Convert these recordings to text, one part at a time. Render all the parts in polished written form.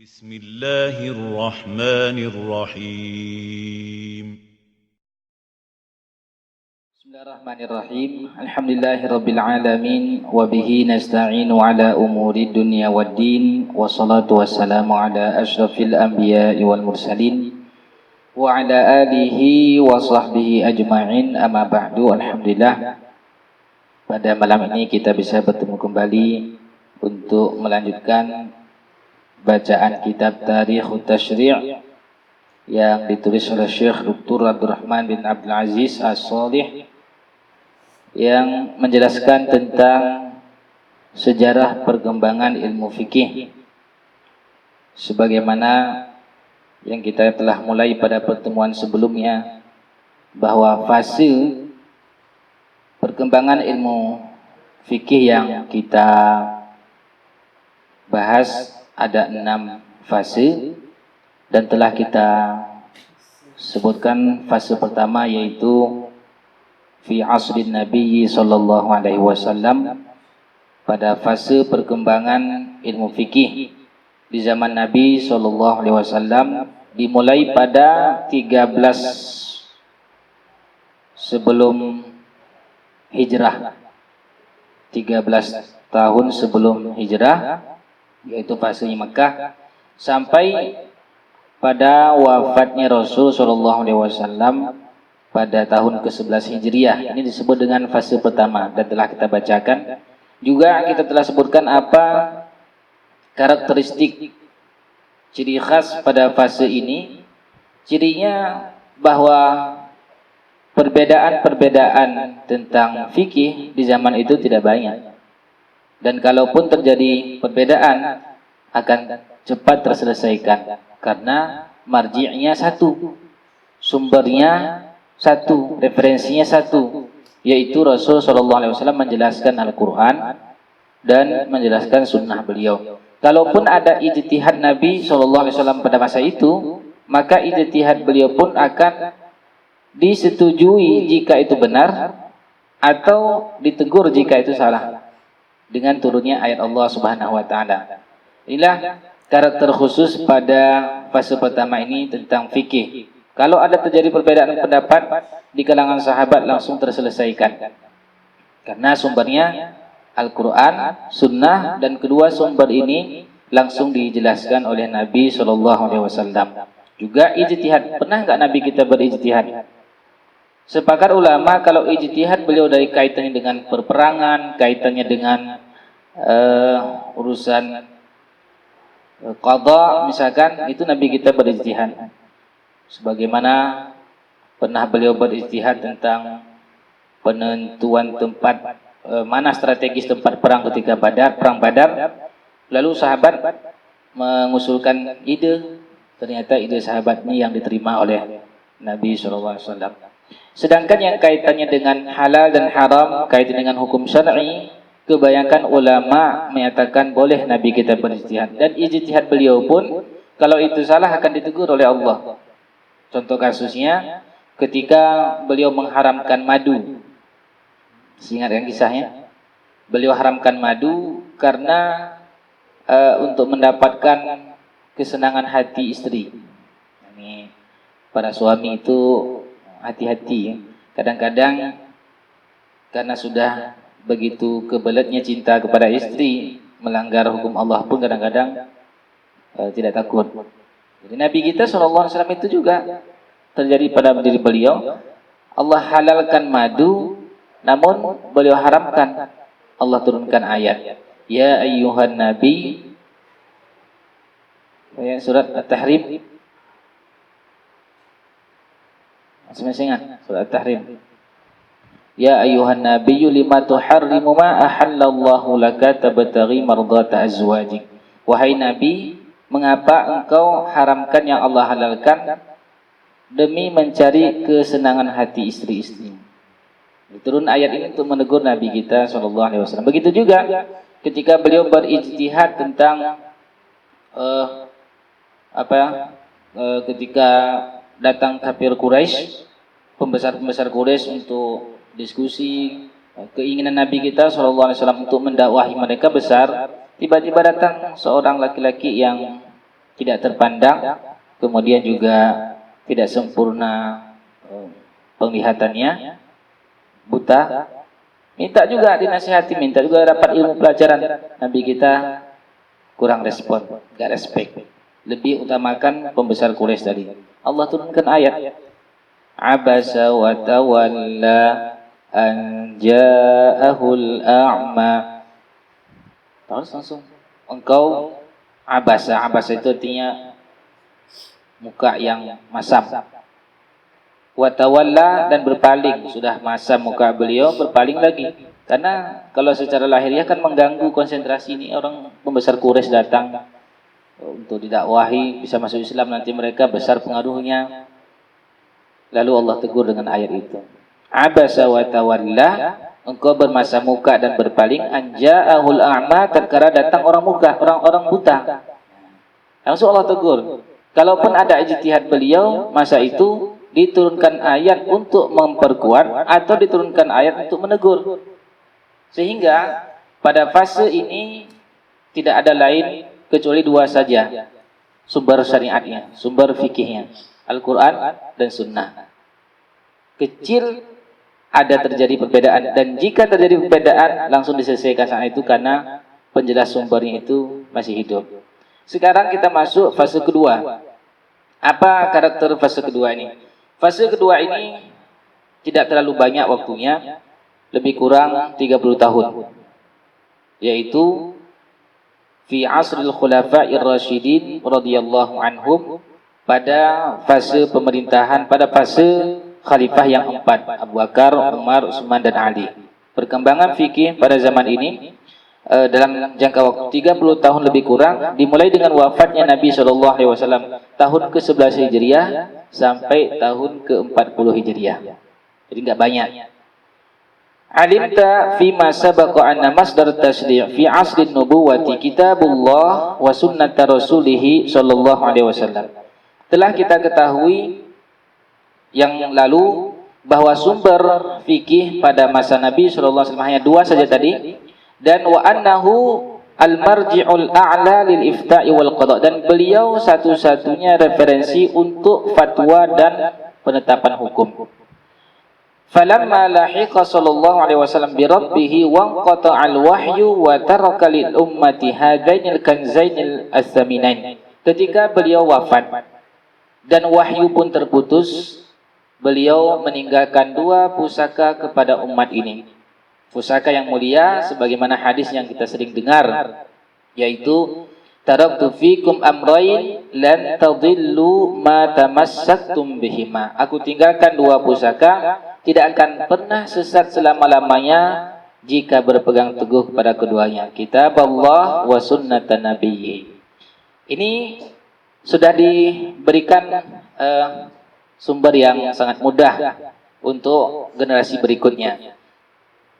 Bismillahirrahmanirrahim. Bismillahirrahmanirrahim. Alhamdulillahirabbil alamin wa bihi nasta'inu ala umuri dunya waddin wassalatu wassalamu ala asyrafil anbiya'i wal mursalin wa ala alihi wa sahbihi ajma'in, amma ba'du. Alhamdulillah, pada malam ini kita bisa bertemu kembali untuk melanjutkan bacaan kitab Tarikhut Tasyri' yang ditulis oleh Syekh Dr. Abdurrahman bin Abdul Aziz As-Shalih, yang menjelaskan tentang sejarah perkembangan ilmu fikih sebagaimana yang kita telah mulai pada pertemuan sebelumnya, bahwa fase perkembangan ilmu fikih yang kita bahas ada 6 fase, dan telah kita sebutkan fase pertama yaitu fi asrin Nabi sallallahu alaihi wasallam, pada fase perkembangan ilmu fikih di zaman Nabi sallallahu alaihi wasallam, dimulai pada 13 sebelum hijrah, 13 tahun sebelum hijrah, yaitu fase Mekah, sampai pada wafatnya Rasul sallallahu alaihi wasallam pada tahun ke-11 Hijriah. Ini disebut dengan fase pertama dan telah kita bacakan. Juga kita telah sebutkan apa karakteristik ciri khas pada fase ini. Cirinya bahwa perbedaan-perbedaan tentang fikih di zaman itu tidak banyak. Dan kalaupun terjadi perbedaan akan cepat terselesaikan karena marji'nya satu, sumbernya satu, referensinya satu, yaitu Rasul SAW menjelaskan Al-Quran dan menjelaskan sunnah beliau. Kalaupun ada ijtihad Nabi SAW pada masa itu, maka ijtihad beliau pun akan disetujui jika itu benar atau ditegur jika itu salah, dengan turunnya ayat Allah Subhanahu wa taala. Inilah karakter khusus pada fase pertama ini tentang fikih. Kalau ada terjadi perbedaan pendapat di kalangan sahabat, langsung terselesaikan karena sumbernya Al-Quran, Sunnah, dan kedua sumber ini langsung dijelaskan oleh Nabi SAW. Juga ijtihad. Pernah nggak Nabi kita berijtihad? Sepakat ulama kalau ijtihad beliau dari kaitannya dengan perperangan, kaitannya dengan urusan qada misalkan, itu Nabi kita berijtihad. Sebagaimana pernah beliau berijtihad tentang penentuan tempat mana strategis tempat perang ketika perang Badar. Lalu sahabat mengusulkan ide, ternyata ide sahabatnya yang diterima oleh Nabi SAW. Sedangkan yang kaitannya dengan halal dan haram, kaitan dengan hukum syar'i, kebanyakan ulama menyatakan boleh Nabi kita berijtihad, dan ijtihad beliau pun kalau itu salah akan ditegur oleh Allah. Contoh kasusnya ketika beliau mengharamkan madu. Ingat yang kisahnya? Beliau haramkan madu karena untuk mendapatkan kesenangan hati istri. Ini para suami itu hati-hati ya. Kadang-kadang karena sudah begitu kebeletnya cinta kepada istri, melanggar hukum Allah pun kadang-kadang tidak takut. Jadi Nabi kita SAW itu juga terjadi pada diri beliau. Allah halalkan madu, namun beliau haramkan. Allah turunkan ayat, ya ayyuhan nabi, surat At-Tahrim. Masih ingat surat At-Tahrim? Ya ayyuhan nabiyyu lima tuharrimu ma ahallallahu laka tabtaghi mardata azwajik. Wahai Nabi, mengapa engkau haramkan yang Allah halalkan demi mencari kesenangan hati istri-istri? Turun ayat ini untuk menegur Nabi kita SAW. Begitu juga ketika beliau berijtihad tentang ketika datang kafir Quraisy, pembesar-pembesar Quraisy untuk diskusi, keinginan Nabi kita SAW untuk mendakwahi mereka besar. Tiba-tiba datang seorang laki-laki yang tidak terpandang, kemudian juga tidak sempurna penglihatannya, buta. Minta juga dinasihati, minta juga dapat ilmu pelajaran. Nabi kita kurang respon, gak respect. Lebih utamakan pembesar Quraisy tadi. Allah turunkan ayat, abasa wa tawalla an ja'ahul a'ma. Terus langsung engkau abasa. Abasa itu artinya muka yang masam. Wa tawalla, dan berpaling. Sudah masam muka beliau, berpaling lagi. Karena kalau secara lahiriah kan mengganggu konsentrasi ini. Orang pembesar Quraisy datang untuk didakwahi, bisa masuk Islam, nanti mereka besar pengaruhnya. Lalu Allah tegur dengan ayat itu. Abasa wa tawalla, engkau bermasa muka dan berpaling, anja'ahul a'ma, tatkala datang orang buta. Langsung Allah tegur. Kalaupun ada ijtihad beliau, masa itu diturunkan ayat untuk memperkuat atau diturunkan ayat untuk menegur. Sehingga pada fase ini tidak ada lain kecuali dua saja sumber syariatnya, sumber fikihnya, Al-Quran dan Sunnah. Kecil ada terjadi perbedaan, dan jika terjadi perbedaan langsung diselesaikan saat itu karena penjelas sumbernya itu masih hidup. Sekarang kita masuk fase kedua. Apa karakter fase kedua ini? Fase kedua ini tidak terlalu banyak waktunya, lebih kurang 30 tahun, yaitu fi asril khulafa'ir rasyidin radhiyallahu anhum, pada fase pemerintahan, pada fase khalifah yang empat, Abu Bakar, Umar, Utsman dan Ali. Perkembangan fikih pada zaman ini dalam jangka waktu 30 tahun lebih kurang, dimulai dengan wafatnya Nabi SAW tahun ke-11 Hijriah sampai tahun ke-40 Hijriah. Jadi enggak banyak. Alimta fi ma sabaqa anna masdar tasdi' fi asrin nubuwati kitabullah wa sunnat rasulih sallallahu alaihi wasallam. Telah kita ketahui yang lalu bahwa sumber fikih pada masa Nabi sallallahu alaihi wasallam hanya dua saja tadi, dan wa annahu al-marji'ul a'la lil ifta'i wal qada', dan beliau satu-satunya referensi untuk fatwa dan penetapan hukum. Falamma lahiqa sallallahu alaihi wasallam bi rabbih wa qata'al wahyu wa taraka lil ummati hadainil kanzainil as-saminain. Ketika beliau wafat dan wahyu pun terputus, beliau meninggalkan dua pusaka kepada umat ini. Pusaka yang mulia sebagaimana hadis yang kita sering dengar, yaitu taraktu fikum amrayn lan tadillu ma tamassaktum bihima. Aku tinggalkan dua pusaka, tidak akan pernah sesat selama-lamanya jika berpegang teguh kepada keduanya, kitab Allah wa sunnatan nabiyyi. Ini sudah diberikan sumber yang sangat mudah untuk generasi berikutnya.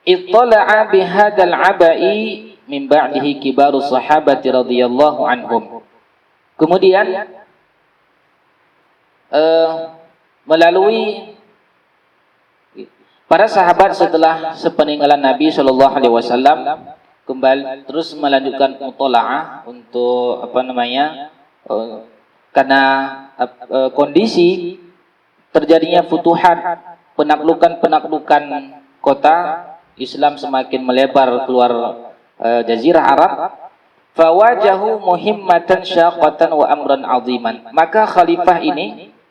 Ittala'a bihadzal abai min ba'dihi kibarus sahabati radhiyallahu anhum. Kemudian melalui para sahabat setelah sepeninggalan Nabi Shallallahu Alaihi Wasallam kembali terus melanjutkan mutola'ah untuk karena kondisi terjadinya futuhat, penaklukan kota, Islam semakin melebar keluar jazirah Arab. Fawajahu muhimmatan syaqatan wa amran aziman. Maka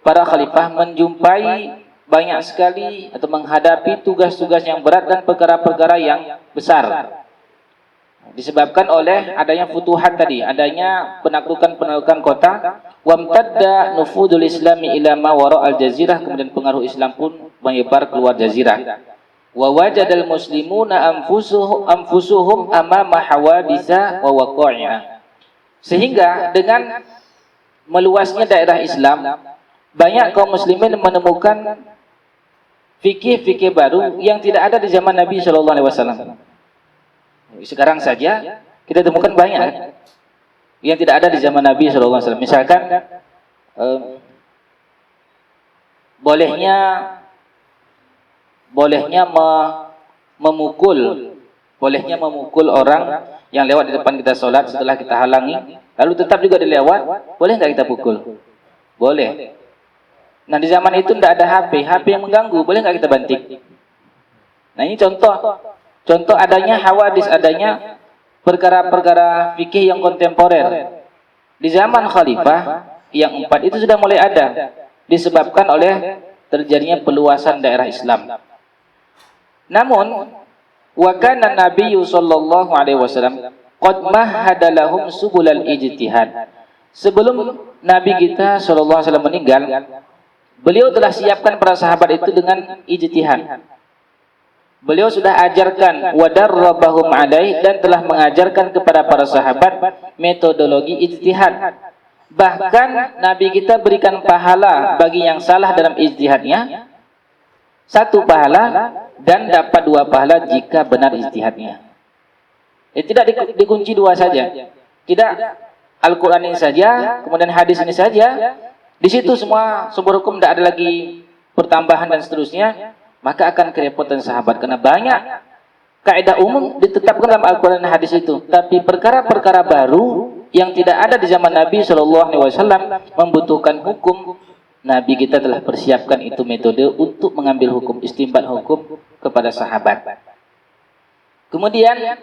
para khalifah menjumpai banyak sekali atau menghadapi tugas-tugas yang berat dan perkara-perkara yang besar. Disebabkan oleh adanya futuhat tadi, adanya penaklukan kota, wamtadda nufudul islami ila ma wara al-jazirah, kemudian pengaruh Islam pun menyebar keluar jazirah. Wa wajadal muslimuna anfusuhum amama hawaditha wa waqa'iha. Sehingga dengan meluasnya daerah Islam, banyak kaum muslimin menemukan fikih-fikih baru yang tidak ada di zaman Nabi Shallallahu Alaihi Wasallam. Sekarang saja kita temukan banyak yang tidak ada di zaman Nabi Shallallahu Alaihi Wasallam. Misalkan bolehnya memukul orang yang lewat di depan kita sholat setelah kita halangi, lalu tetap juga dilewat, boleh nggak kita pukul? Boleh. Nah di zaman itu tidak ada HP yang mengganggu, boleh nggak kita banting? Nah ini contoh adanya hawadis, adanya perkara-perkara fikih yang kontemporer. Di zaman khalifah yang 4 itu sudah mulai ada, disebabkan oleh terjadinya peluasan daerah Islam. Namun wa kana nabiyyu sallallahu alaihi wasallam qad mahhada lahum subulal ijtihad. Sebelum Nabi kita sallallahu alaihi wasallam meninggal, beliau telah siapkan para sahabat itu dengan ijtihad. Beliau sudah ajarkan wadarrabahum alaih, dan telah mengajarkan kepada para sahabat metodologi ijtihad. Bahkan Nabi kita berikan pahala bagi yang salah dalam ijtihadnya, 1 pahala, dan dapat 2 pahala jika benar ijtihadnya. Tidak dikunci 2 saja. Tidak Al-Quran ini saja, kemudian hadis ini saja. Di situ semua sumber hukum, tidak ada lagi pertambahan dan seterusnya. Maka akan kerepotan sahabat, karena banyak kaidah umum ditetapkan dalam Al-Quran dan hadis itu. Tapi perkara-perkara baru yang tidak ada di zaman Nabi SAW membutuhkan hukum. Nabi kita telah persiapkan itu metode untuk mengambil hukum, istinbat hukum kepada sahabat. Kemudian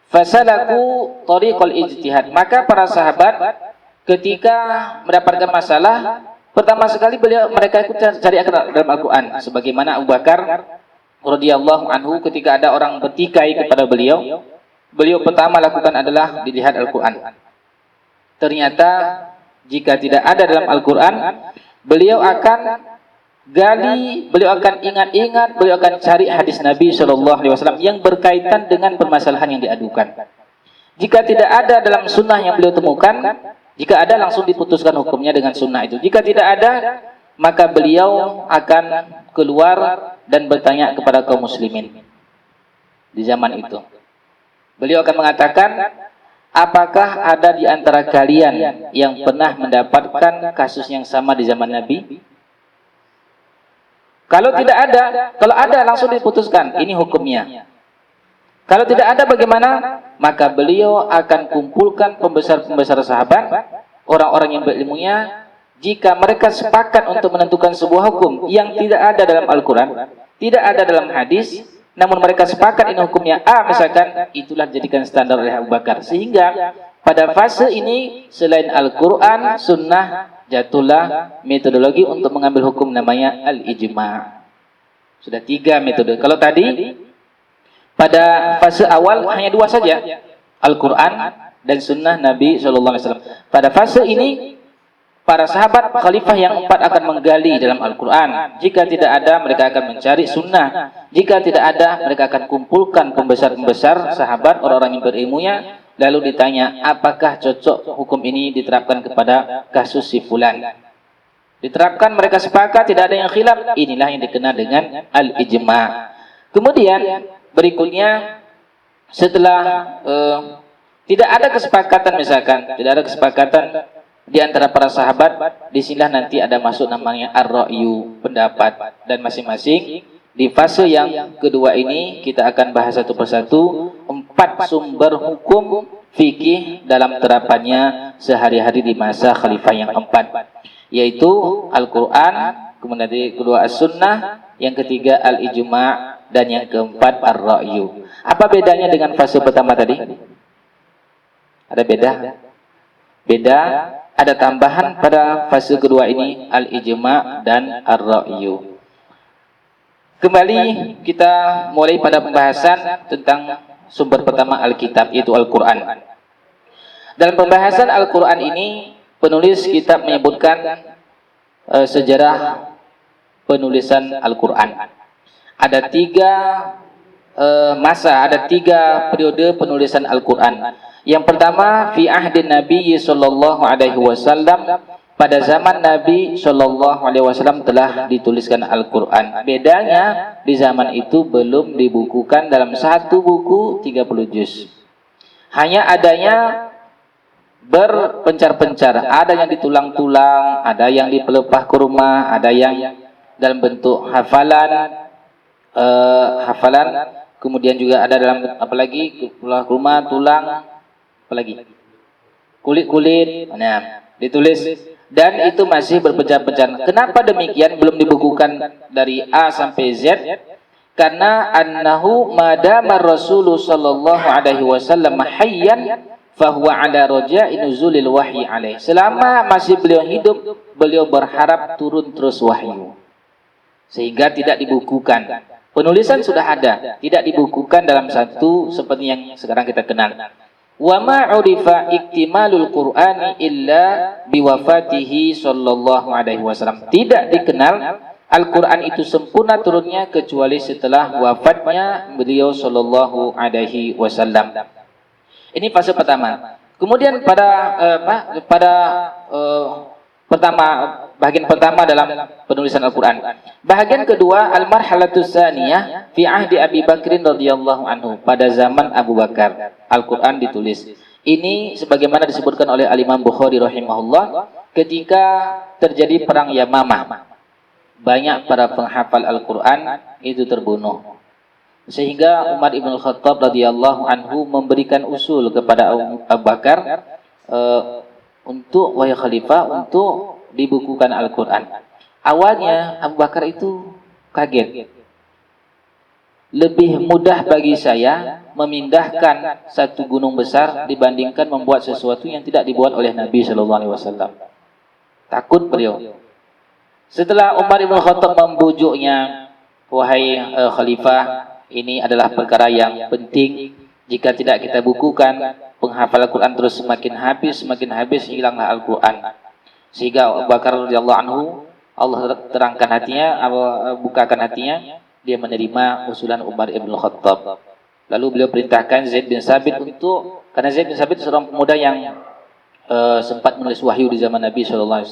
fasalaku tariqal ijtihad. Maka para sahabat ketika mendapatkan masalah, pertama sekali mereka ikut cari akal dalam Al-Quran. Sebagaimana Abu Bakar radhiyallahu anhu, ketika ada orang bertikai kepada beliau pertama lakukan adalah dilihat Al-Quran. Ternyata jika tidak ada dalam Al-Quran, beliau akan gali, beliau akan ingat-ingat, beliau akan cari hadis Nabi SAW yang berkaitan dengan permasalahan yang diadukan. Jika tidak ada dalam sunnah yang beliau temukan, jika ada langsung diputuskan hukumnya dengan sunnah itu. Jika tidak ada, maka beliau akan keluar dan bertanya kepada kaum muslimin di zaman itu. Beliau akan mengatakan, apakah ada di antara kalian yang pernah mendapatkan kasus yang sama di zaman Nabi? Kalau tidak ada, kalau ada langsung diputuskan, ini hukumnya. Kalau tidak ada bagaimana? Maka beliau akan kumpulkan pembesar-pembesar sahabat, orang-orang yang berilmunya. Jika mereka sepakat untuk menentukan sebuah hukum yang tidak ada dalam Al-Quran, tidak ada dalam hadis, namun mereka sepakat ini hukumnya A misalkan, itulah jadikan standar oleh Abu Bakar. Sehingga pada fase ini selain Al-Quran, sunnah, jatuhlah metodologi untuk mengambil hukum namanya al-ijma'. Sudah 3 metode. Kalau tadi pada fase awal hanya 2 saja, Al-Quran dan sunnah Nabi SAW. Pada fase ini para sahabat khalifah yang 4 akan menggali dalam Al-Quran. Jika tidak ada, mereka akan mencari sunnah. Jika tidak ada, mereka akan kumpulkan pembesar-pembesar sahabat, orang-orang yang berilmunya, lalu ditanya, apakah cocok hukum ini diterapkan kepada kasus si fulan? Diterapkan, mereka sepakat, tidak ada yang khilaf. Inilah yang dikenal dengan al-ijma'. Kemudian berikutnya, setelah tidak ada kesepakatan misalkan, tidak ada kesepakatan di antara para sahabat, disinilah nanti ada masuk namanya ar-ra'yu, pendapat. Dan masing-masing di fase yang kedua ini kita akan bahas satu persatu 4 sumber hukum fikih dalam terapannya sehari-hari di masa khalifah yang 4, yaitu Al-Quran, kemudian yang kedua as-sunnah, yang ketiga al-ijma', dan yang keempat ar-ra'yu. Apa bedanya dengan fase pertama tadi? Ada beda? Beda. Ada tambahan pada fase kedua ini, al-ijma' dan ar-ra'yu. Kembali kita mulai pada pembahasan tentang sumber pertama Alkitab, yaitu Al-Quran. Dalam pembahasan Al-Quran ini, penulis kitab menyebutkan sejarah penulisan Al-Quran. Ada 3 masa, ada 3 periode penulisan Al-Quran. Yang pertama, fi ahdin Nabi sallallahu alaihi wasallam, pada zaman Nabi sallallahu alaihi wasallam telah dituliskan Al-Quran. Bedanya di zaman itu belum dibukukan dalam satu buku 30 juz. Hanya adanya berpencar-pencar, ada yang ditulang-tulang, ada yang dipelepah kurma, ada yang dalam bentuk hafalan, kemudian juga ada dalam apalagi kurma, tulang, apalagi kulit-kulit, nah, ditulis, dan itu masih berpecah-pecah. Kenapa demikian belum dibukukan dari A sampai Z? Karena annahu madama Rasulullah sallallahu alaihi wasallam hayyan fahuwa ala raja'i nuzulil wahyi alaih. Selama masih beliau hidup, beliau berharap turun terus wahyu. Sehingga tidak dibukukan. Penulisan sudah ada, tidak dibukukan dalam satu seperti yang sekarang kita kenal. Wa ma urifa iktimalul Qur'ani illa biwafatihi sallallahu alaihi wasallam. Tidak dikenal Al-Qur'an itu sempurna turunnya kecuali setelah wafatnya beliau sallallahu alaihi wasallam. Ini fase pertama. Kemudian bagian pertama dalam penulisan Al-Qur'an. Bagian kedua, al-marhalatus tsaniyah fi ahdi Abi Bakrin radhiyallahu anhu. Pada zaman Abu Bakar, Al-Qur'an ditulis. Ini sebagaimana disebutkan oleh Al-Imam Bukhari rahimahullah, ketika terjadi perang Yamamah. Banyak para penghafal Al-Qur'an itu terbunuh. Sehingga Umar ibn Khattab radhiyallahu anhu memberikan usul kepada Abu Bakar untuk wahai khalifah untuk dibukukan Al-Qur'an. Awalnya Abu Bakar itu kaget. Lebih mudah bagi saya memindahkan satu gunung besar dibandingkan membuat sesuatu yang tidak dibuat oleh Nabi sallallahu alaihi wasallam. Takut beliau. Setelah Umar ibn Khattab membujuknya, wahai khalifah, ini adalah perkara yang penting. Jika tidak kita bukukan, penghafal Al-Quran terus semakin habis, hilanglah Al-Quran. Sehingga Abu Bakar radhiyallahu anhu, Allah terangkan hatinya, Allah bukakan hatinya, dia menerima usulan Umar ibn Khattab. Lalu beliau perintahkan Zaid bin Sabit untuk, karena Zaid bin Sabit seorang pemuda yang sempat menulis wahyu di zaman Nabi SAW,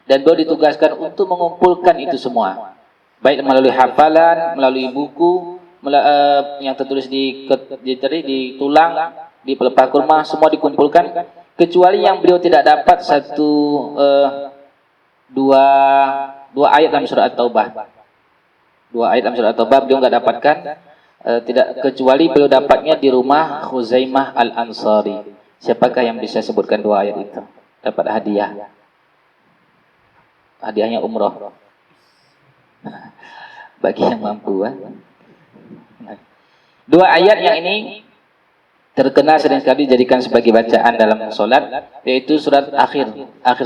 dan beliau ditugaskan untuk mengumpulkan itu semua, baik melalui hafalan, melalui buku, yang tertulis di tulang, di pelepah kurma, semua dikumpulkan, kecuali yang beliau tidak dapat dua ayat dalam surat At-Taubah. Dua ayat dalam surat At-Taubah beliau nggak dapatkan, tidak kecuali beliau dapatnya di rumah Khuzaimah Al-Ansari. Siapakah yang bisa sebutkan dua ayat itu? Dapat hadiah. Hadiahnya umroh. Bagi yang mampu. Dua ayat yang ini terkenal sering sekali dijadikan sebagai bacaan dalam sholat, yaitu surat akhir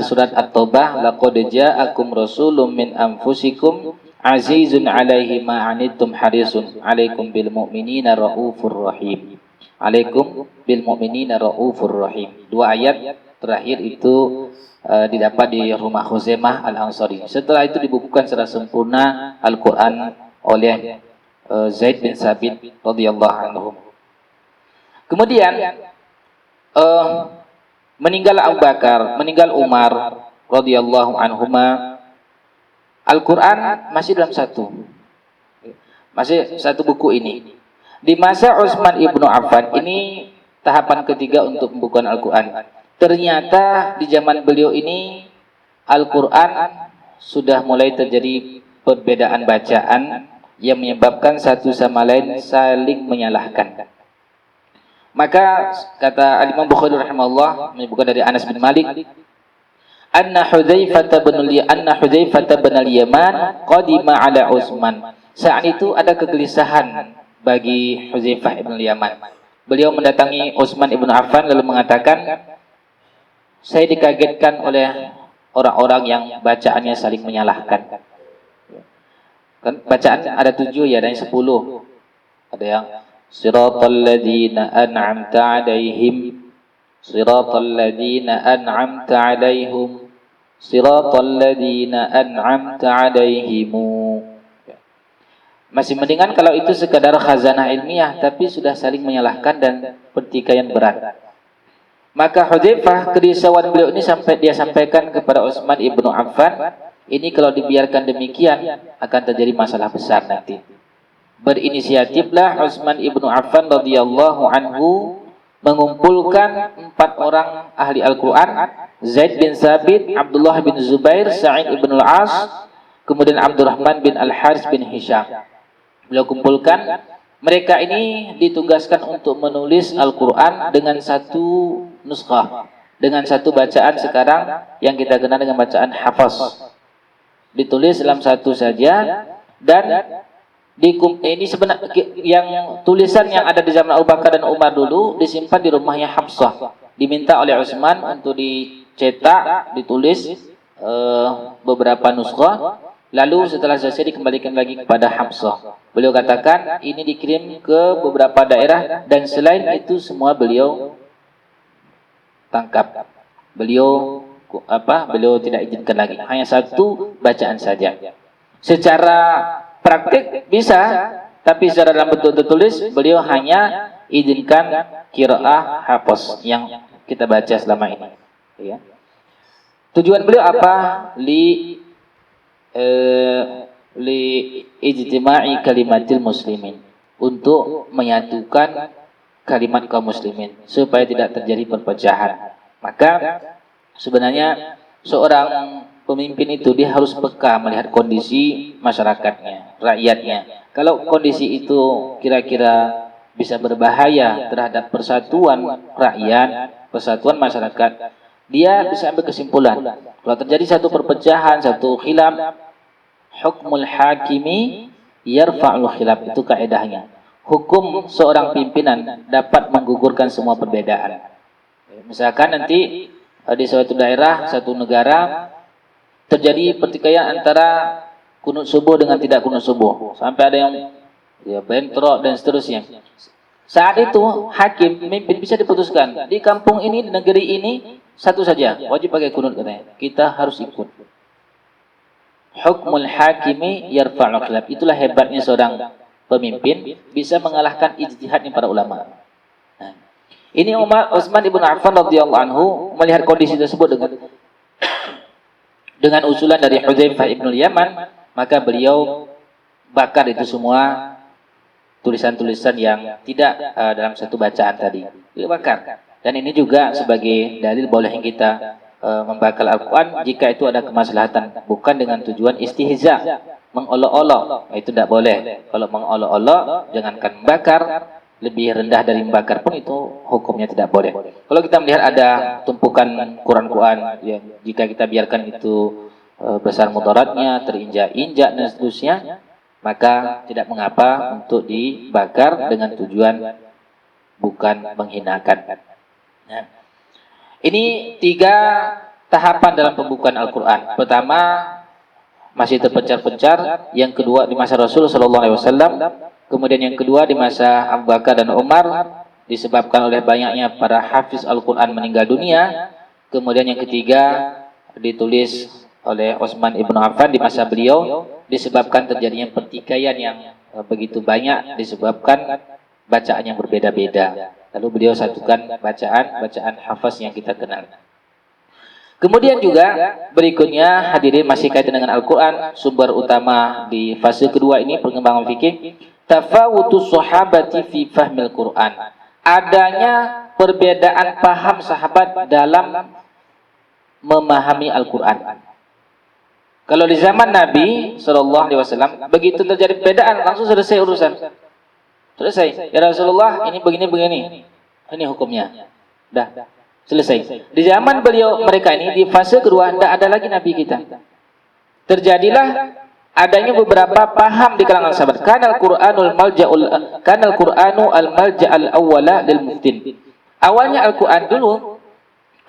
surat At-Taubah, laqad ja'akum rasulun min anfusikum azizun 'alaihi ma 'anittum harisun 'alaikum bil mu'minina raufur rahim. 'Alaikum bil mu'minina raufur rahim. Dua ayat terakhir itu didapat di rumah Khuzaimah Al-Ansari. Setelah itu dibukukan secara sempurna Al-Qur'an oleh Zaid bin Sabit radhiyallahu anhu. Kemudian meninggal Abu Bakar, meninggal Umar radhiyallahu anhuma. Al-Qur'an masih dalam satu buku ini. Di masa Utsman ibnu Affan, ini tahapan ketiga untuk pembukuan Al-Qur'an. Ternyata di zaman beliau ini Al-Qur'an sudah mulai terjadi perbedaan bacaan yang menyebabkan satu sama lain saling menyalahkan. Maka kata Imam Bukhari rahimahullah menyebutkan dari Anas bin Malik, anna Hudzaifah bin al-Yaman qadima ala Utsman. Saat itu ada kegelisahan bagi Hudzaifah bin al-Yaman. Beliau mendatangi Utsman ibn Affan lalu mengatakan, saya dikagetkan oleh orang-orang yang bacaannya saling menyalahkan. Kan bacaan ada 7 ya, ada yang 10. Ada yang siratal ladzina an'amta 'alaihim, siratal ladzina an'amta 'alaihim, siratal ladzina an'amta 'alaihim. Masih mendingan kalau itu sekadar khazanah ilmiah, tapi sudah saling menyalahkan dan pertikaian berat. Maka Hudzaifah, kerisauan beliau ini dia sampaikan kepada Utsman ibnu Affan. Ini kalau dibiarkan demikian akan terjadi masalah besar nanti. Berinisiatiflah Utsman ibnu Affan radhiyallahu anhu mengumpulkan 4 orang ahli Al-Quran, Zaid bin Sabit, Abdullah bin Zubair, Sa'id ibn al-As, kemudian Abdurrahman bin Al-Haris bin Hisham. Beliau kumpulkan, mereka ini ditugaskan untuk menulis Al-Quran dengan satu nuskah, dengan satu bacaan sekarang yang kita kenal dengan bacaan hafaz. Ditulis dalam satu saja, dan ini sebenarnya yang tulisan yang ada di zaman Abu Bakar dan Umar dulu disimpan di rumahnya Hafsah. Diminta oleh Utsman untuk dicetak, ditulis beberapa nuskah. Lalu setelah selesai dikembalikan lagi kepada Hafsah. Beliau katakan ini dikirim ke beberapa daerah dan selain itu semua beliau tangkap. Beliau tidak izinkan lagi. Hanya satu bacaan saja. Secara praktik bisa, tapi secara dalam bentuk tertulis beliau hanya izinkan qiraah hafaz yang kita baca selama ini. Ya. Tujuan beliau apa? Li ijtima'i kalimatil muslimin, untuk menyatukan kalimat kaum muslimin supaya tidak terjadi perpecahan. Maka sebenarnya seorang pemimpin itu dia harus peka melihat kondisi masyarakatnya, rakyatnya. Kalau kondisi itu kira-kira bisa berbahaya terhadap persatuan rakyat, persatuan masyarakat, dia bisa ambil kesimpulan. Kalau terjadi satu perpecahan, satu khilaf, hukmul hakimi yarfa'ul khilaf, itu kaedahnya. Hukum seorang pimpinan dapat menggugurkan semua perbedaan. Misalkan nanti di suatu daerah, satu negara terjadi pertikaian antara kunut subuh dengan tidak kunut subuh, sampai ada yang bentrok dan seterusnya. Saat itu hakim, pemimpin bisa diputuskan di kampung ini, di negeri ini satu saja wajib pakai kunut, katanya. Kita harus ikut. Hukmul hakimi yarfa'ul khilaf. Itulah hebatnya seorang pemimpin, bisa mengalahkan ijtihadnya para ulama. Nah, ini Utsman ibn Affan radhiyallahu anhu melihat kondisi tersebut dengan usulan dari Hudzaifah ibn Yaman, maka beliau bakar itu semua tulisan-tulisan yang tidak dalam satu bacaan tadi. Beliau bakar. Dan ini juga sebagai dalil bolehnya kita membakar Al-Quran jika itu ada kemaslahatan, bukan dengan tujuan istihza, mengolok-olok. Itu tidak boleh. Kalau mengolok-olok, jangankan membakar, lebih rendah dari membakar pun itu hukumnya tidak boleh. Kalau kita melihat ada tumpukan Quran-Quran yang jika kita biarkan itu besar mudaratnya, terinjak-injak dan seterusnya, maka tidak mengapa untuk dibakar dengan tujuan bukan menghinakan. Nah, ini 3 tahapan dalam pembukaan Al-Quran. Pertama, masih terpencar-pencar. Yang kedua di masa Rasul SAW. Kemudian yang kedua di masa Abu Bakar dan Umar, disebabkan oleh banyaknya para hafiz Al-Quran meninggal dunia. Kemudian yang ketiga ditulis oleh Utsman ibn Affan di masa beliau, disebabkan terjadinya pertikaian yang begitu banyak, disebabkan bacaan yang berbeda-beda. Lalu beliau satukan bacaan hafaz yang kita kenal. Kemudian juga berikutnya hadirin masih kaitan dengan Al-Quran, sumber utama di fase kedua ini pengembangan fikih, tafawutus sahabati fi fahmil Quran. Adanya perbedaan paham sahabat dalam memahami Al-Quran. Kalau di zaman Nabi SAW, begitu terjadi perbedaan langsung selesai urusan. Selesai. Ya Rasulullah, ini begini-begini. Ini hukumnya. Dah. Selesai. Di zaman mereka ini, di fase kedua, tidak ada lagi Nabi kita. Terjadilah adanya beberapa paham di kalangan sahabat. Kanal Qur'anu al-malja'al awwala lil muftin. Awalnya Al-Quran dulu.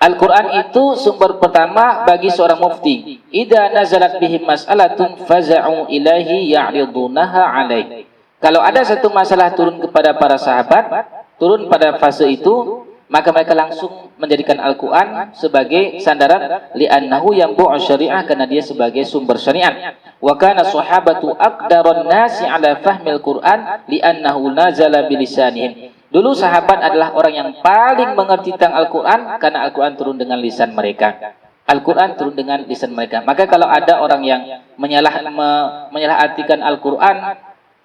Al-Quran itu sumber pertama bagi seorang mufti. Idza nazalat bihim mas'alatun faza'u ilahi ya'ridunaha alaih. Kalau ada satu masalah turun kepada para sahabat, turun pada fase itu, maka mereka langsung menjadikan Al-Quran sebagai sandaran, li'annahu yanbu'u syari'ah, karena dia sebagai sumber syariat. Wa kana sahabatu aqdaran nasi ala fahmil Quran li'annahu nazala bilisanihim. Dulu sahabat adalah orang yang paling mengerti tentang Al-Quran karena Al-Quran turun dengan lisan mereka. Al-Quran turun dengan lisan mereka. Maka kalau ada orang yang menyalahartikan Al-Quran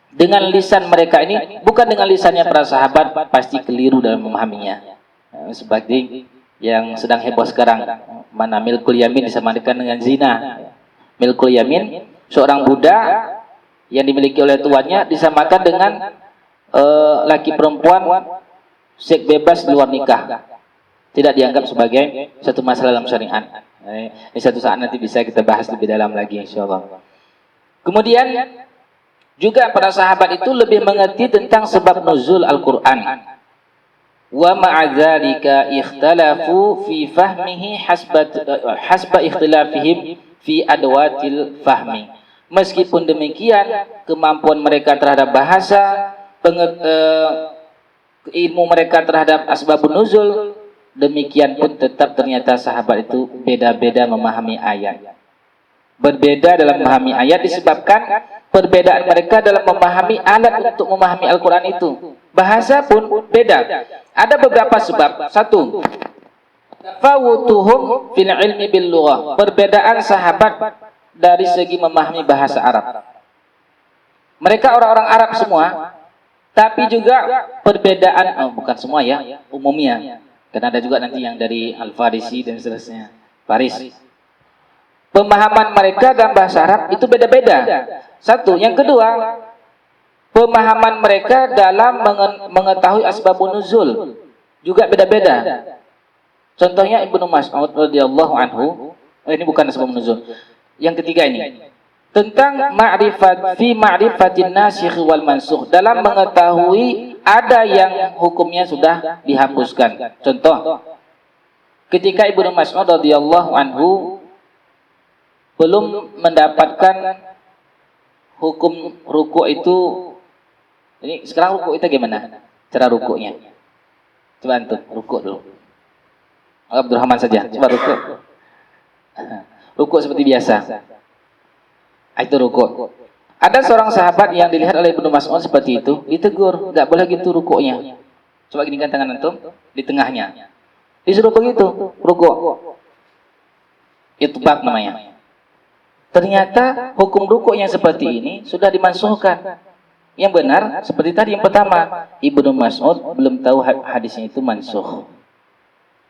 dengan lisan mereka ini, bukan dengan lisannya para sahabat, pasti keliru dalam memahaminya. Seperti yang sedang heboh sekarang, mana milkul yamin disamakan dengan zina. Milkul yamin, seorang budak yang dimiliki oleh tuannya disamakan dengan laki perempuan seks bebas di luar nikah. tidak dianggap sebagai satu masalah dalam syariat. Ini satu saat nanti bisa kita bahas lebih dalam lagi insyaallah. Kemudian juga para sahabat itu lebih mengerti tentang sebab nuzul Al-Qur'an. Wa ma'adzalika ikhtalafu fi fahmihi hasba ikhtilafihim fi adwatil fahmi. Meskipun demikian, kemampuan mereka terhadap bahasa, ilmu mereka terhadap asbabun nuzul, demikian pun tetap ternyata sahabat itu beda-beda memahami ayat. Berbeda dalam memahami ayat disebabkan perbedaan mereka dalam memahami alat untuk memahami Al-Quran itu. Bahasa pun beda. Ada beberapa sebab. Satu, tafawutuhum fil ilmi bil lughah. Perbedaan sahabat dari segi memahami bahasa Arab. Mereka orang-orang Arab semua, tapi juga perbedaan, bukan semua ya, umumnya. Karena ada juga nanti yang dari Al-Farisi dan seterusnya, Faris. Pemahaman mereka dalam bahasa Arab itu beda-beda. Satu, yang kedua, pemahaman mereka dalam mengetahui asbabun nuzul juga beda-beda. Contohnya Ibnu Mas'ud radhiyallahu anhu, ini bukan asbabun nuzul. Yang ketiga ini tentang ma'rifatin nasikh wal mansukh, dalam mengetahui ada yang hukumnya sudah dihapuskan. Contoh, ketika Ibnu Mas'ud radhiyallahu anhu belum mendapatkan hukum ruku itu, ini sekarang ruku itu gimana? Cara rukunya? Coba antum ruku dulu. Abdurrahman saja, coba ruku. Ruku seperti biasa. Itu ruku. Ada seorang sahabat yang dilihat oleh Ibnu Mas'ud seperti itu, ditegur, enggak boleh gitu rukunya. Coba ginikan tangan antum di tengahnya. Disuruh begitu, ruku. Itbaq namanya. Ternyata hukum ruku yang seperti ini sudah dimansuhkan. Yang benar seperti tadi yang pertama, Ibnu Mas'ud belum tahu hadisnya itu mansuh.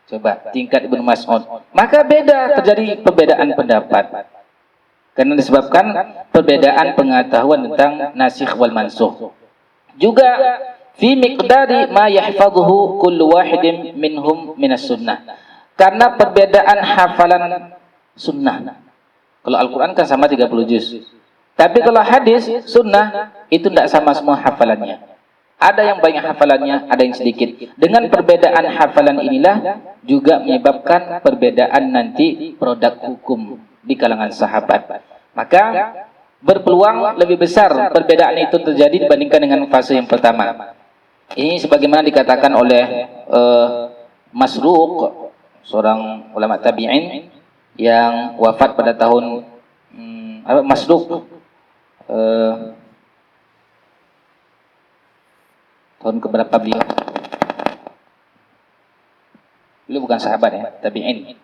Coba tingkat Ibnu Mas'ud. Maka beda, terjadi perbedaan pendapat. Karena disebabkan perbedaan pengetahuan tentang nasikh wal mansuh. Juga fi miqdari ma yahfadhuhu kullu wahidin minhum minas sunnah. Karena perbedaan hafalan sunnah. Kalau Al-Quran kan sama 30 juz. Tapi kalau hadis, sunnah, itu tidak sama semua hafalannya. Ada yang banyak hafalannya, ada yang sedikit. Dengan perbedaan hafalan inilah juga menyebabkan perbedaan nanti produk hukum di kalangan sahabat. Maka berpeluang lebih besar perbedaan itu terjadi dibandingkan dengan fase yang pertama. Ini sebagaimana dikatakan oleh Masruq, seorang ulama tabi'in yang wafat pada tahun Masruq tahun keberapa beliau? Beliau bukan sahabat ya, tabi'in.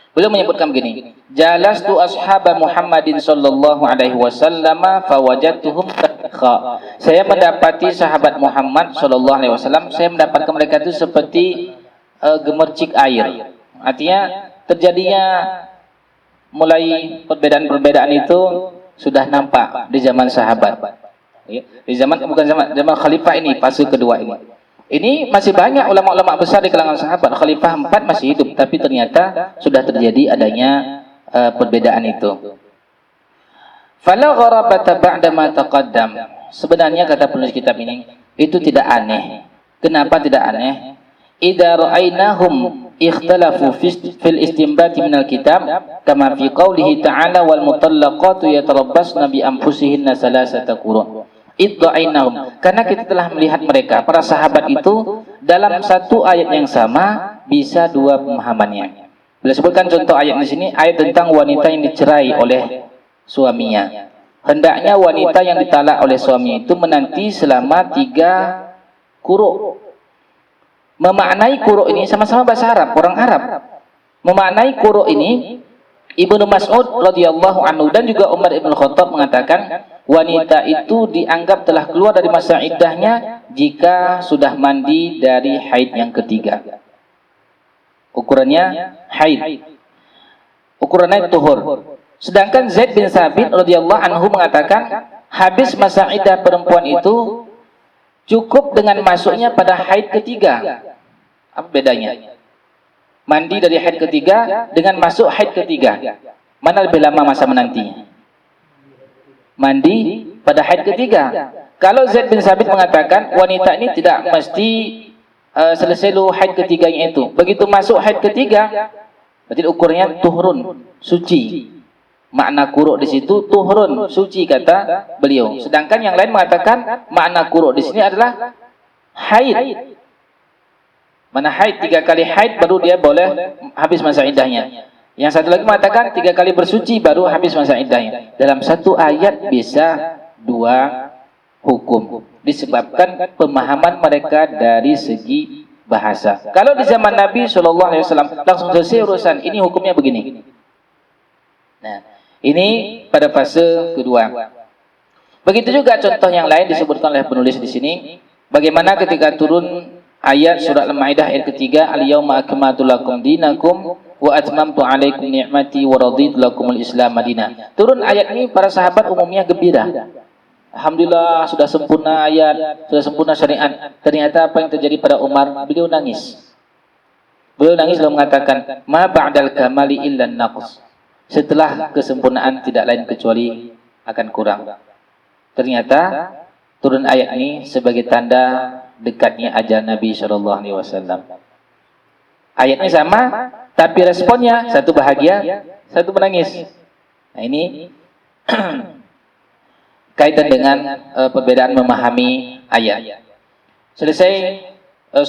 Beliau menyebutkan begini, jalastu ashaba Muhammadin sallallahu alaihi wasallam fawajadtuhum tadkha. Saya mendapati sahabat Muhammad sallallahu alaihi wasallam, saya mendapatkan mereka itu seperti gemercik air. Artinya terjadinya mulai perbedaan-perbedaan itu sudah nampak di zaman sahabat. Di zaman zaman khalifah ini, fase kedua ini. Ini masih banyak ulama-ulama besar di kalangan sahabat. Khalifah 4 masih hidup, tapi ternyata sudah terjadi adanya perbedaan itu. Fala gharabata ba'da ma taqaddam. Sebenarnya kata penulis kitab ini, itu tidak aneh. Kenapa tidak aneh? Idza ra'ainahum ikhtalafu fil istinbati minal kitab kama fi qoulihi ta'ala wal mutallaqatu yatarabbasna bi anfusihinna salasata qurun. Idda'ainahum, karena kita telah melihat mereka para sahabat itu dalam satu ayat yang sama bisa dua pemahamannya. Bila sebutkan contoh ayat di sini, ayat tentang wanita yang dicerai oleh suaminya. Hendaknya wanita yang ditalak oleh suami itu menanti selama 3 quru'. Memaknai quru' ini sama-sama bahasa Arab, orang Arab. Memaknai quru' ini Ibnu Mas'ud radhiyallahu anhu dan juga Umar ibn Khattab mengatakan wanita itu dianggap telah keluar dari masa iddahnya jika sudah mandi dari haid yang ketiga. Ukurannya haid. Ukurannya tuhur. Sedangkan Zaid bin Sabit radhiyallahu anhu mengatakan habis masa iddah perempuan itu cukup dengan masuknya pada haid ketiga. Apa bedanya? mandi dari haid ketiga dengan masuk haid ketiga, mana lebih lama masa menantinya? Mandi pada haid ketiga. Kalau Zaid bin Sabit mengatakan wanita ini tidak mesti selesai dulu haid ketiganya itu. Begitu masuk haid ketiga, berarti ukurnya tuhurun, suci. Makna kuruk di situ tuhurun, suci kata beliau. Sedangkan yang lain mengatakan makna kuruk di sini adalah haid. Mana haid 3 kali haid baru dia boleh habis masa iddahnya. Yang satu lagi mengatakan 3 kali bersuci baru habis masa iddahnya. Dalam satu ayat bisa 2 hukum. Disebabkan pemahaman mereka dari segi bahasa. Kalau di zaman Nabi SAW langsung selesai urusan, ini hukumnya begini. Nah, ini pada fase kedua. Begitu juga contoh yang lain disebutkan oleh penulis di sini. Bagaimana ketika turun ayat surat Al-Maidah ayat ketiga, Al-Yawma akmaltu lakum dinakum wa atmamtu alaikum ni'mati wa raditu lakumul Islam madinah. Turun ayat ini para sahabat umumnya gembira. Alhamdulillah sudah sempurna ayat, sudah sempurna syariat. Ternyata apa yang terjadi pada Umar? Beliau nangis. Beliau nangis lalu mengatakan, "Ma ba'dal kamali illa naqs." Setelah kesempurnaan tidak lain kecuali akan kurang. Ternyata turun ayat ini sebagai tanda dekatnya ajal Nabi SAW. Ayatnya sama, tapi responnya satu bahagia, satu menangis. Nah ini kaitan dengan perbedaan memahami ayat. Selesai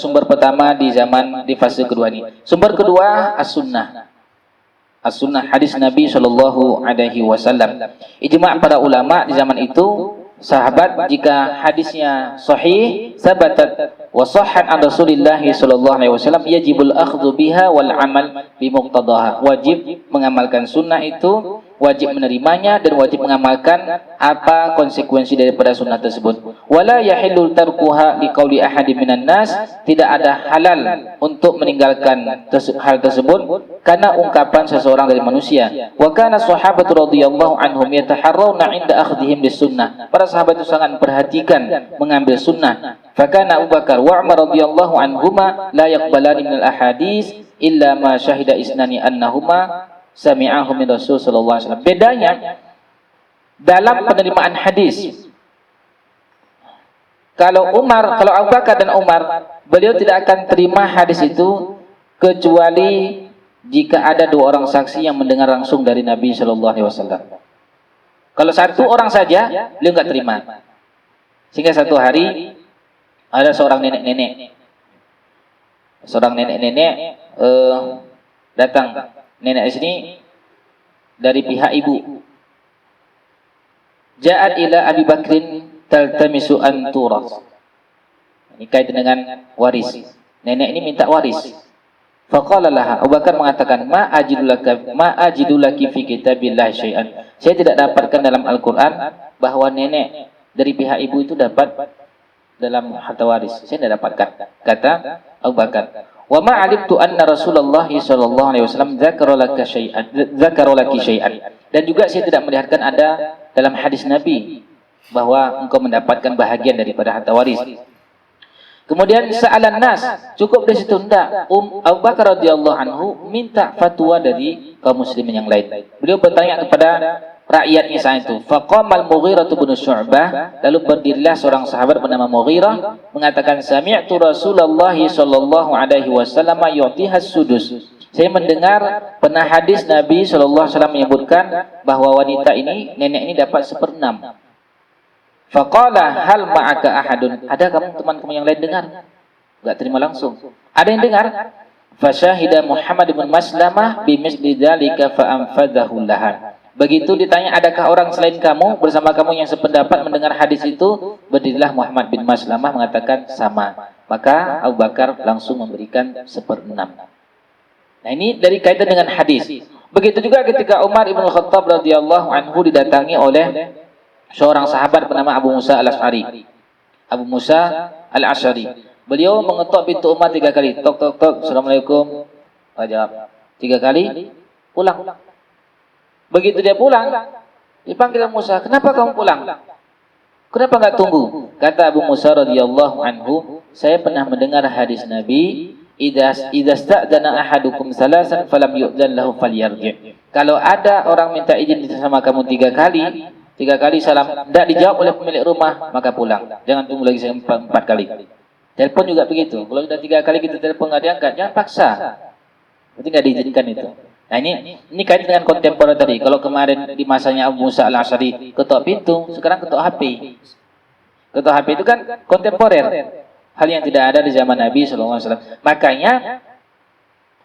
sumber pertama di fase kedua ini. Sumber kedua as-sunnah. As-sunnah hadis Nabi SAW. Ijma' para ulama di zaman itu, sahabat jika hadisnya sahih, sabatat wa sahhat an Rasulillah SAW, yajibul akhdhu biha wal amal bimuqtadaha. Wajib mengamalkan sunnah itu, wajib menerimanya dan wajib mengamalkan apa konsekuensi daripada sunnah tersebut. Wala yahillu tarkuha liqauli ahadin minan nas, tidak ada halal untuk meninggalkan hal tersebut karena ungkapan seseorang dari manusia. Wa kana sahabatu radhiyallahu anhum yataharrawna 'inda akhdhihim lis-sunnah. Para sahabat itu sangat perhatikan mengambil sunnah. Fakana Abu Bakar wa Umar radhiyallahu anhuma la yaqbalani minal ahadits illa ma syahida isnani annahuma sami'ahu min Rasul sallallahu alaihi wasallam. Bedanya dalam penerimaan hadis. Kalau Abu Bakar dan Umar, beliau tidak akan terima hadis itu kecuali jika ada 2 orang saksi yang mendengar langsung dari Nabi sallallahu alaihi wasallam. Kalau 1 orang saja, beliau enggak terima. Sehingga satu hari ada seorang nenek-nenek. Seorang nenek-nenek datang. Nenek di sini dari pihak ibu. Ja'at ila Abi Bakrin taltamisu an turas. Ini kaitan dengan waris. Nenek ini minta waris. Faqala laha, Abu Bakar mengatakan, ma ajidu laki fi kitabillah syai'an. Saya tidak dapatkan dalam Al-Qur'an bahwa nenek dari pihak ibu itu dapat dalam harta waris. Saya tidak dapatkan. Kata Abu Bakar, wa ma alimtu anna Rasulullah sallallahu alaihi wasallam dzakara laki syai'an. Dan juga saya tidak melihatkan ada dalam hadis Nabi bahwa engkau mendapatkan bahagian daripada harta waris. Kemudian sa'alan nas, cukup di situ enggak. Abu Bakar radhiyallahu anhu minta fatwa dari kaum muslimin yang lain. Beliau bertanya kepada rakyatnya saat itu. Faqamal Mughirah bin Syu'bah, lalu berdirilah seorang sahabat bernama Mughirah mengatakan, sami'tu Rasulullah sallallahu alaihi wasallam yu'tihas sudus. Saya mendengar pernah hadis Nabi sallallahu alaihi wasallam menyebutkan bahwa wanita ini, nenek ini dapat 1/6. Faqala hal ma'aka ahadun? Ada kamu teman-teman yang lain dengar? Enggak terima langsung. Ada yang dengar? Fasyahida Muhammad bin Maslamah bimisli dzalika fa anfadhahu laha. Begitu ditanya, adakah orang selain kamu bersama kamu yang sependapat mendengar hadis itu? Berdirilah Muhammad bin Maslamah mengatakan sama. Maka Abu Bakar langsung memberikan 1/6. Nah ini dari kaitan dengan hadis. Begitu juga ketika Umar ibn Khattab radhiyallahu anhu didatangi oleh seorang sahabat bernama Abu Musa al-Ash'ari. Abu Musa al-Ash'ari. Beliau mengetuk pintu Umar 3 kali. Tok tok tok. Assalamualaikum. Jawab 3 kali. Pulang. Begitu dia pulang, dipanggil Musa, kenapa kamu pulang? Kenapa enggak tunggu? Kata Abu Musa radhiyallahu anhu, saya pernah mendengar hadis Nabi idza sta'dana ahadukum salasan falam yu'dzan lahu falyarji'. Kalau ada orang minta izin sama kamu tiga kali salam tidak dijawab oleh pemilik rumah, maka pulang. Jangan tunggu lagi empat kali. Telepon juga begitu. Kalau sudah tiga kali kita telepon nggak diangkat, jangan paksa. Berarti nggak diizinkan itu. Nah ini kait dengan kontemporer tadi. Kalau kemarin di masanya Abu Musa al-Asy'ari ketok pintu, sekarang ketok HP. Ketok HP itu kan kontemporer. Hal yang tidak ada di zaman Nabi SAW. Makanya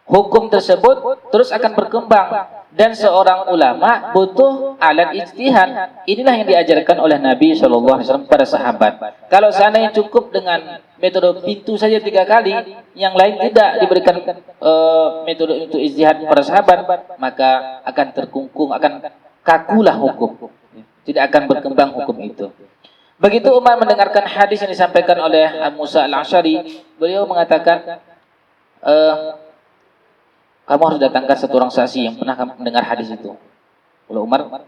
hukum tersebut terus akan berkembang. Dan seorang ulama butuh alat ijtihad. Inilah yang diajarkan oleh Nabi SAW pada sahabat. Kalau seandainya cukup dengan metode pintu saja 3 kali, yang lain tidak diberikan metode untuk ijtihad para sahabat, maka akan terkungkung, akan kakulah hukum. Tidak akan berkembang hukum itu. Begitu Umar mendengarkan hadis yang disampaikan oleh Abu Musa al-Asy'ari, beliau mengatakan, kamu harus datangkan satu orang saksi yang pernah mendengar hadis itu. Kalau Umar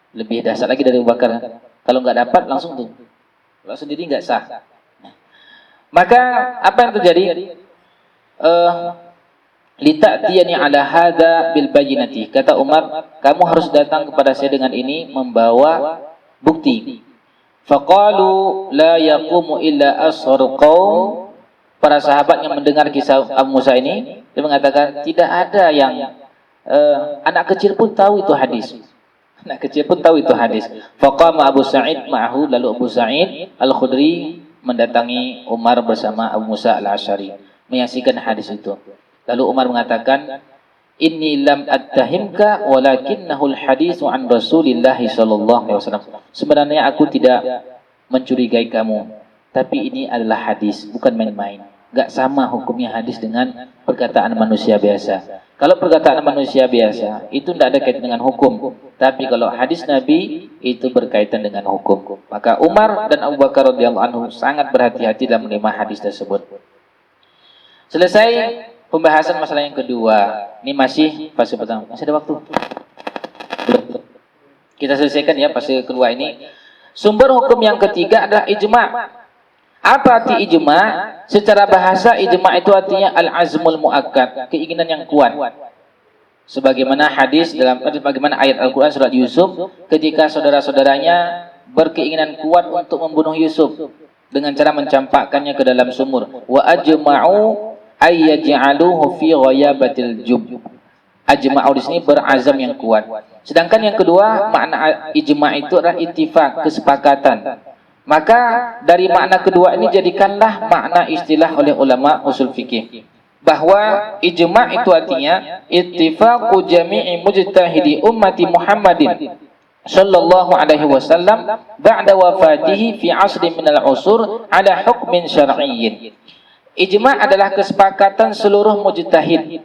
lebih dasar lagi dari Abu Bakar. Kalau nggak dapat langsung tuh, kalau sendiri nggak sah. Maka apa yang terjadi? Lita'tiyani ala hadza bil bayyinati. Kata Umar, kamu harus datang kepada saya dengan ini membawa bukti. Faqalu la yaqumu illa asharu qaum. Para sahabat yang mendengar kisah Abu Musa ini, dia mengatakan tidak ada yang anak kecil pun tahu itu hadis. Anak kecil pun tahu itu hadis. Faqama Abu Sa'id ma'ahu, lalu Abu Sa'id Al-Khudri mendatangi Umar bersama Abu Musa al-Asy'ari menyaksikan hadis itu. Lalu Umar mengatakan, inni lam attahimka walakinnahu al-haditsu an Rasulillah sallallahu alaihi wasallam. Sebenarnya aku tidak mencurigai kamu, tapi ini adalah hadis, bukan main-main. Gak sama hukumnya hadis dengan perkataan manusia biasa. Kalau perkataan manusia biasa itu tidak ada kaitan dengan hukum, tapi kalau hadis Nabi itu berkaitan dengan hukum. Maka Umar dan Abu Bakar radhiyallahu anhu sangat berhati-hati dalam menerima hadis tersebut. Selesai pembahasan masalah yang kedua. Ini masih fase pertama. Masih ada waktu. Kita selesaikan ya fase kedua ini. Sumber hukum yang ketiga adalah ijma'. Apa arti ijma'? Secara bahasa ijma' itu artinya al-azmul muakkad, keinginan yang kuat. Sebagaimana hadis bagaimana ayat Al-Qur'an surat Yusuf ketika saudara-saudaranya berkeinginan kuat untuk membunuh Yusuf dengan cara mencampakkannya ke dalam sumur. Wa ajma'u ay yaj'aluhu fi ghayabatil jub. Ajma'u di sini berazam yang kuat. Sedangkan yang kedua makna ijma' itu adalah ittifaq, kesepakatan. Maka dari makna kedua ini jadikanlah makna istilah oleh ulama usul fikih bahwa ijma' itu artinya ittifaqu jami'i mujtahidi ummati Muhammadin sallallahu alaihi wasallam ba'da wafatihi fi asri minal usur ala hukmin syar'iyyin. Ijma' adalah kesepakatan seluruh mujtahid,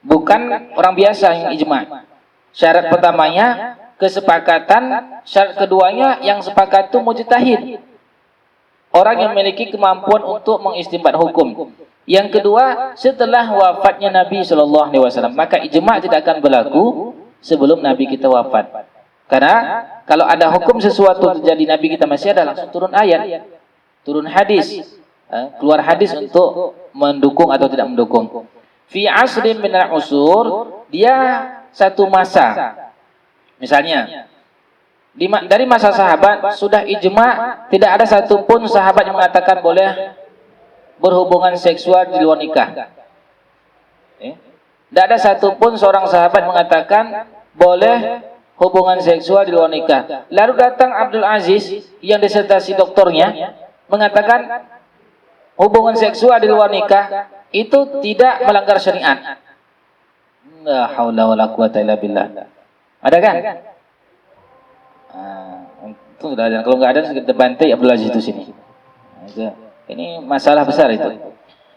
bukan orang biasa yang ijma'. Syarat pertamanya kesepakatan, syarat keduanya yang sepakat itu mujtahid, orang yang memiliki kemampuan untuk mengistinbat hukum. Yang kedua, setelah wafatnya Nabi Shallallahu Alaihi Wasallam, maka ijma' tidak akan berlaku sebelum Nabi kita wafat. Karena kalau ada hukum sesuatu terjadi Nabi kita masih ada, langsung turun ayat, turun hadis, keluar hadis untuk mendukung atau tidak mendukung. Fi asrin minal usur, dia satu masa. Misalnya, dari masa sahabat sudah ijma' tidak ada satupun sahabat yang mengatakan boleh berhubungan seksual di luar nikah. Tidak ada satupun seorang sahabat mengatakan boleh hubungan seksual di luar nikah. Lalu datang Abdul Aziz yang disertasi doktornya mengatakan hubungan seksual di luar nikah itu tidak melanggar syariat. La haula wala quwata illa billah. Ada kan? Itu sudah ada. Kalau nggak ada, kita bantai Abdul Aziz itu sini. Ini masalah besar itu.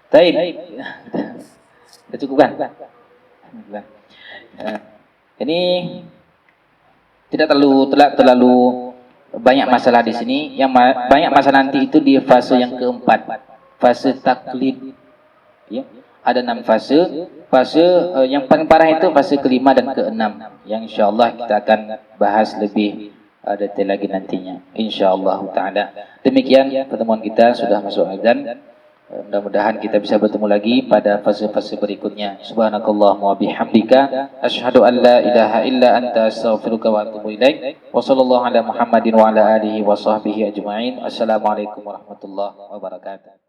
Taib. Sudah cukup kan? Ini tidak terlalu banyak masalah di sini. Yang banyak masalah nanti itu di fase yang keempat, fase taklid. Ya. Ada 6 fase. Fase yang paling parah itu fase kelima dan keenam, yang insyaallah kita akan bahas lebih detail lagi nantinya insyaallah taala. Demikian pertemuan kita, sudah masuk azan. Mudah-mudahan kita bisa bertemu lagi pada fase-fase berikutnya. Subhanakallahumma wa bihamdika asyhadu an la ilaha illa anta astaghfiruka wa atubu ilaik. Wa sallallahu ala Muhammadin wa ala alihi wa sahbihi ajmain. Assalamualaikum warahmatullahi wabarakatuh.